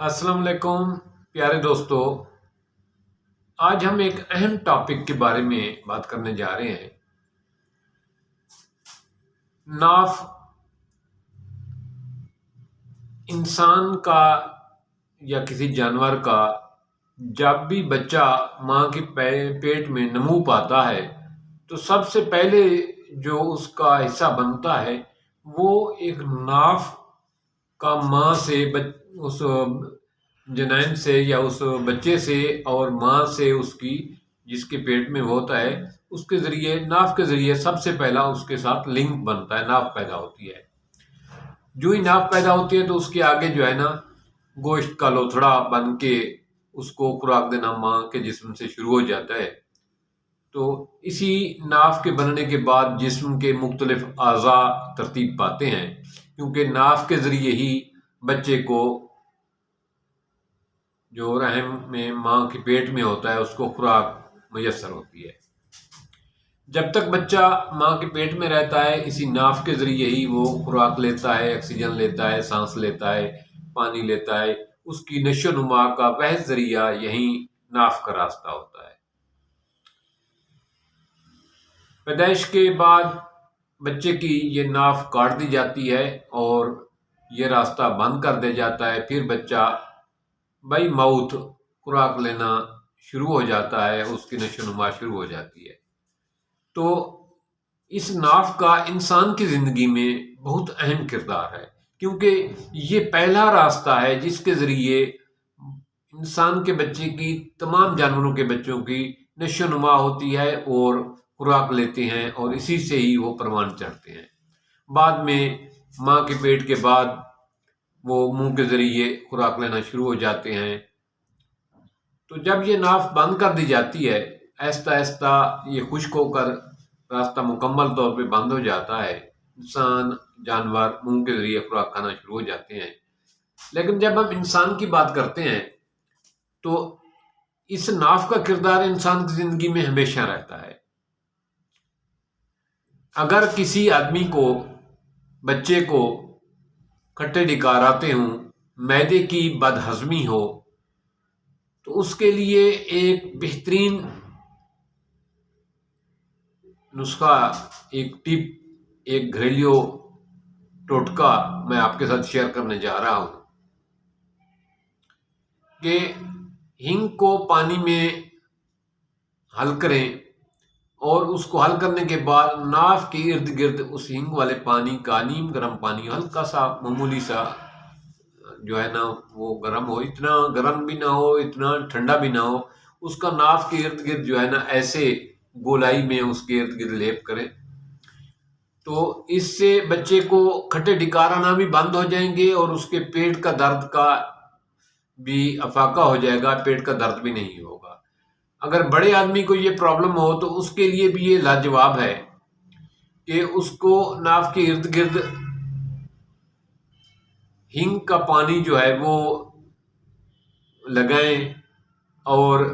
السلام علیکم پیارے دوستو، آج ہم ایک اہم ٹاپک کے بارے میں بات کرنے جا رہے ہیں۔ ناف انسان کا یا کسی جانور کا جب بھی بچہ ماں کے پیٹ میں نمو پاتا ہے تو سب سے پہلے جو اس کا حصہ بنتا ہے وہ ایک ناف کا ماں سے اس جنین سے یا اس بچے سے اور ماں سے اس کی جس کے پیٹ میں ہوتا ہے اس کے ذریعے ناف کے ذریعے سب سے پہلا اس کے ساتھ لنک بنتا ہے، ناف پیدا ہوتی ہے۔ جو ہی ناف پیدا ہوتی ہے تو اس کے آگے جو ہے نا گوشت کا لوتھڑا بن کے اس کو خوراک دینا ماں کے جسم سے شروع ہو جاتا ہے۔ تو اسی ناف کے بننے کے بعد جسم کے مختلف اعضاء ترتیب پاتے ہیں، کیونکہ ناف کے ذریعے ہی بچے کو جو رحم میں ماں کے پیٹ میں ہوتا ہے اس کو خوراک میسر ہوتی ہے۔ جب تک بچہ ماں کے پیٹ میں رہتا ہے اسی ناف کے ذریعے ہی وہ خوراک لیتا ہے، آکسیجن لیتا ہے، سانس لیتا ہے، پانی لیتا ہے۔ اس کی نشو و نما کا محض ذریعہ یہی ناف کا راستہ ہوتا ہے۔ پیدائش کے بعد بچے کی یہ ناف کاٹ دی جاتی ہے اور یہ راستہ بند کر دیا جاتا ہے، پھر بچہ بائی ماؤتھ خوراک لینا شروع ہو جاتا ہے، اس کی نشو و نما شروع ہو جاتی ہے۔ تو اس ناف کا انسان کی زندگی میں بہت اہم کردار ہے، کیونکہ یہ پہلا راستہ ہے جس کے ذریعے انسان کے بچے کی تمام جانوروں کے بچوں کی نشو و نما ہوتی ہے اور خوراک لیتے ہیں، اور اسی سے ہی وہ پروان چڑھتے ہیں۔ بعد میں ماں کے پیٹ کے بعد وہ منہ کے ذریعے خوراک لینا شروع ہو جاتے ہیں۔ تو جب یہ ناف بند کر دی جاتی ہے آہستہ آہستہ یہ خشک ہو کر راستہ مکمل طور پہ بند ہو جاتا ہے، انسان جانور منہ کے ذریعے خوراک کھانا شروع ہو جاتے ہیں۔ لیکن جب ہم انسان کی بات کرتے ہیں تو اس ناف کا کردار انسان کی زندگی میں ہمیشہ رہتا ہے۔ اگر کسی آدمی کو بچے کو کھٹے ڈکار آتے ہوں، معدے کی بد ہضمی ہو، تو اس کے لیے ایک بہترین نسخہ، ایک ٹپ، ایک گھریلو ٹوٹکا میں آپ کے ساتھ شیئر کرنے جا رہا ہوں کہ ہینگ کو پانی میں حل کریں اور اس کو حل کرنے کے بعد ناف کے ارد گرد اس ہینگ والے پانی کا نیم گرم پانی ہلکا سا معمولی سا جو ہے نا وہ گرم ہو، اتنا گرم بھی نہ ہو اتنا ٹھنڈا بھی نہ ہو، اس کا ناف کے ارد گرد جو ہے نا ایسے گولائی میں اس کے ارد گرد لیپ کریں۔ تو اس سے بچے کو کھٹے ڈکار آنا بھی بند ہو جائیں گے اور اس کے پیٹ کا درد کا بھی افاقہ ہو جائے گا، پیٹ کا درد بھی نہیں ہوگا۔ اگر بڑے آدمی کو یہ پرابلم ہو تو اس کے لیے بھی یہ لاجواب ہے کہ اس کو ناف کے ارد گرد ہینگ کا پانی جو ہے وہ لگائیں اور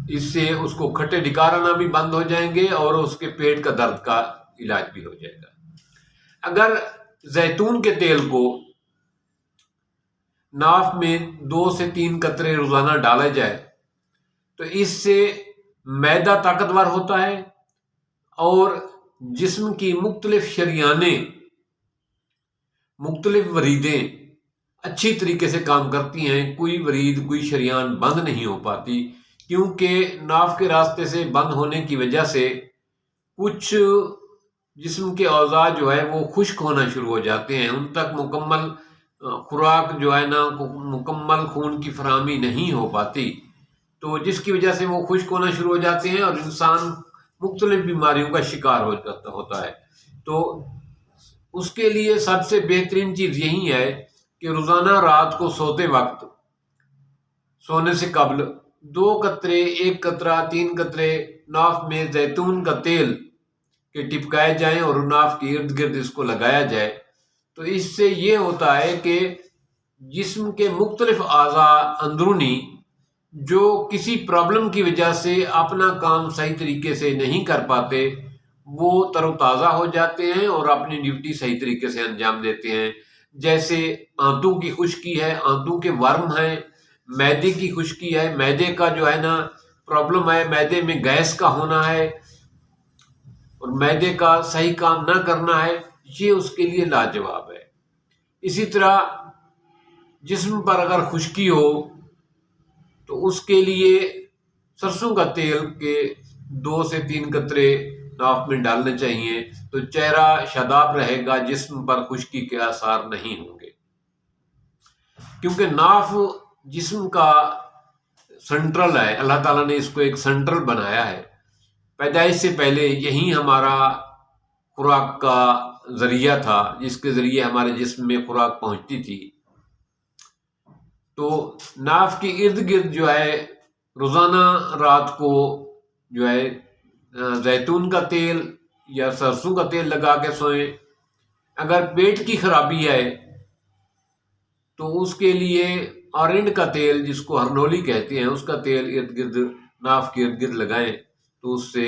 اس سے اس کو کھٹے ڈکار آنا بھی بند ہو جائیں گے اور اس کے پیٹ کا درد کا علاج بھی ہو جائے گا۔ اگر زیتون کے تیل کو ناف میں 2 سے 3 قطرے روزانہ ڈالا جائے تو اس سے معدہ طاقتور ہوتا ہے اور جسم کی مختلف شریانیں، مختلف وریدیں اچھی طریقے سے کام کرتی ہیں۔ کوئی ورید، کوئی شریان بند نہیں ہو پاتی، کیونکہ ناف کے راستے سے بند ہونے کی وجہ سے کچھ جسم کے اعضاء جو ہے وہ خشک ہونا شروع ہو جاتے ہیں، ان تک مکمل خوراک جو ہے نا مکمل خون کی فراہمی نہیں ہو پاتی، تو جس کی وجہ سے وہ خشک ہونا شروع ہو جاتے ہیں اور انسان مختلف بیماریوں کا شکار ہوتا ہے۔ تو اس کے لیے سب سے بہترین چیز یہی ہے کہ روزانہ رات کو سوتے وقت، سونے سے قبل 2 قطرے، 1 قطرہ، 3 قطرے ناف میں زیتون کا تیل کے ٹپکائے جائیں اور ناف کے ارد گرد اس کو لگایا جائے۔ تو اس سے یہ ہوتا ہے کہ جسم کے مختلف اعضاء اندرونی جو کسی پرابلم کی وجہ سے اپنا کام صحیح طریقے سے نہیں کر پاتے وہ تر و تازہ ہو جاتے ہیں اور اپنی ڈیوٹی صحیح طریقے سے انجام دیتے ہیں۔ جیسے آنتوں کی خشکی ہے، آنتوں کے ورم ہیں، معدے کی خشکی ہے، معدے کا جو ہے نا پرابلم ہے، معدے میں گیس کا ہونا ہے اور معدے کا صحیح کام نہ کرنا ہے، یہ اس کے لیے لاجواب ہے۔ اسی طرح جسم پر اگر خشکی ہو تو اس کے لیے سرسوں کا تیل کے 2 سے 3 قطرے ناف میں ڈالنے چاہیے، تو چہرہ شاداب رہے گا، جسم پر خشکی کے آثار نہیں ہوں گے۔ کیونکہ ناف جسم کا سنٹرل ہے، اللہ تعالیٰ نے اس کو ایک سنٹرل بنایا ہے۔ پیدائش سے پہلے یہی ہمارا خوراک کا ذریعہ تھا، جس کے ذریعے ہمارے جسم میں خوراک پہنچتی تھی۔ تو ناف کے ارد گرد جو ہے روزانہ رات کو جو ہے زیتون کا تیل یا سرسوں کا تیل لگا کے سوئیں۔ اگر پیٹ کی خرابی ہے تو اس کے لیے اورنڈ کا تیل، جس کو ہرنولی کہتے ہیں، اس کا تیل ارد گرد ناف کے ارد گرد لگائیں تو اس سے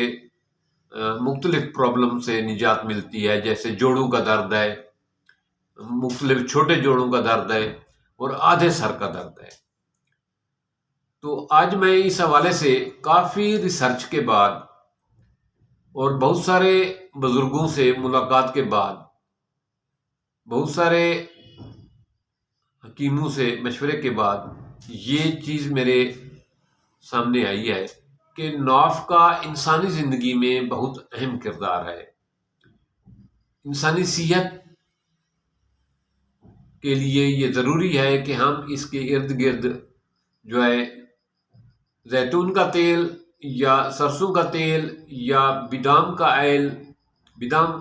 مختلف پرابلم سے نجات ملتی ہے، جیسے جوڑوں کا درد ہے، مختلف چھوٹے جوڑوں کا درد ہے اور آدھے سر کا درد ہے۔ تو آج میں اس حوالے سے کافی ریسرچ کے بعد اور بہت سارے بزرگوں سے ملاقات کے بعد، بہت سارے حکیموں سے مشورے کے بعد یہ چیز میرے سامنے آئی ہے کہ ناف کا انسانی زندگی میں بہت اہم کردار ہے۔ انسانی صحت کے لیے یہ ضروری ہے کہ ہم اس کے ارد گرد جو ہے زیتون کا تیل یا سرسوں کا تیل یا بادام کا آئل، بادام،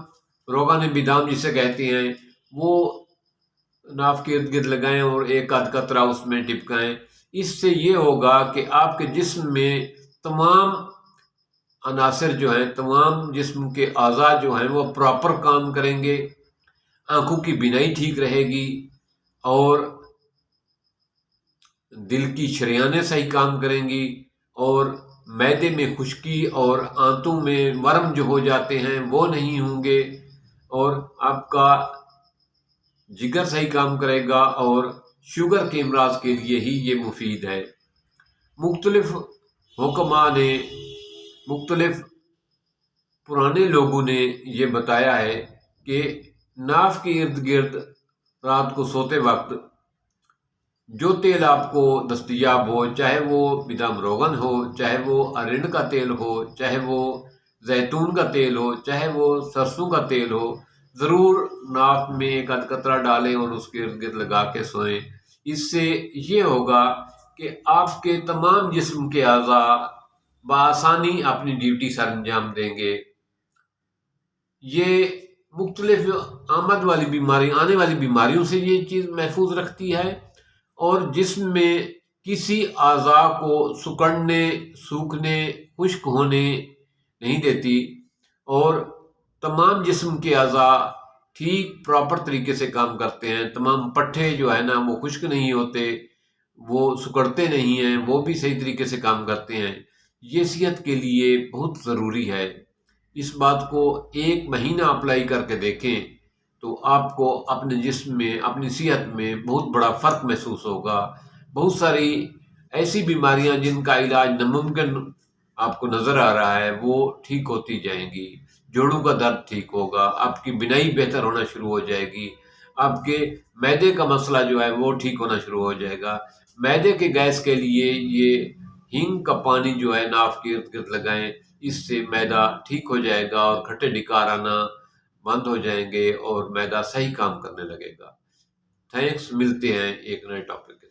روغن بادام جسے کہتے ہیں، وہ ناف کے ارد گرد لگائیں اور 1 آدھ قطرہ اس میں ٹپکائیں۔ اس سے یہ ہوگا کہ آپ کے جسم میں تمام عناصر جو ہیں، تمام جسم کے اعضاء جو ہیں وہ پراپر کام کریں گے، آنکھوں کی بینائی ٹھیک رہے گی اور دل کی شریانیں صحیح کام کریں گی، اور معدے میں خشکی اور آنتوں میں ورم جو ہو جاتے ہیں وہ نہیں ہوں گے، اور آپ کا جگر صحیح کام کرے گا، اور شوگر کے امراض کے لیے ہی یہ مفید ہے۔ مختلف حکماء نے، مختلف پرانے لوگوں نے یہ بتایا ہے کہ ناف کے ارد گرد رات کو سوتے وقت جو تیل آپ کو دستیاب ہو، چاہے وہ بادام روغن ہو، چاہے وہ ارنڈ کا تیل ہو، چاہے وہ زیتون کا تیل ہو، چاہے وہ سرسوں کا تیل ہو، ضرور ناف میں 1 آدھ قطرہ ڈالیں اور اس کے ارد گرد لگا کے سوئیں۔ اس سے یہ ہوگا کہ آپ کے تمام جسم کے اعضاء بآسانی اپنی ڈیوٹی سر انجام دیں گے۔ یہ مختلف آنے والی بیماریوں سے یہ چیز محفوظ رکھتی ہے، اور جسم میں کسی اعضاء کو سکڑنے، سوکھنے، خشک ہونے نہیں دیتی، اور تمام جسم کے اعضاء ٹھیک پراپر طریقے سے کام کرتے ہیں۔ تمام پٹھے جو ہے نا وہ خشک نہیں ہوتے، وہ سکڑتے نہیں ہیں، وہ بھی صحیح طریقے سے کام کرتے ہیں۔ یہ صحت کے لیے بہت ضروری ہے۔ اس بات کو 1 مہینہ اپلائی کر کے دیکھیں تو آپ کو اپنے جسم میں، اپنی صحت میں بہت بڑا فرق محسوس ہوگا۔ بہت ساری ایسی بیماریاں جن کا علاج ناممکن آپ کو نظر آ رہا ہے وہ ٹھیک ہوتی جائیں گی۔ جوڑوں کا درد ٹھیک ہوگا، آپ کی بینائی بہتر ہونا شروع ہو جائے گی، آپ کے معدے کا مسئلہ جو ہے وہ ٹھیک ہونا شروع ہو جائے گا۔ معدے کے گیس کے لیے یہ ہینگ کا پانی جو ہے ناف کے ارد گرد لگائیں، اس سے معدہ ٹھیک ہو جائے گا اور کھٹے ڈکار آنا بند ہو جائیں گے اور معدہ صحیح کام کرنے لگے گا۔ تھینکس، ملتے ہیں ایک نئے ٹاپک۔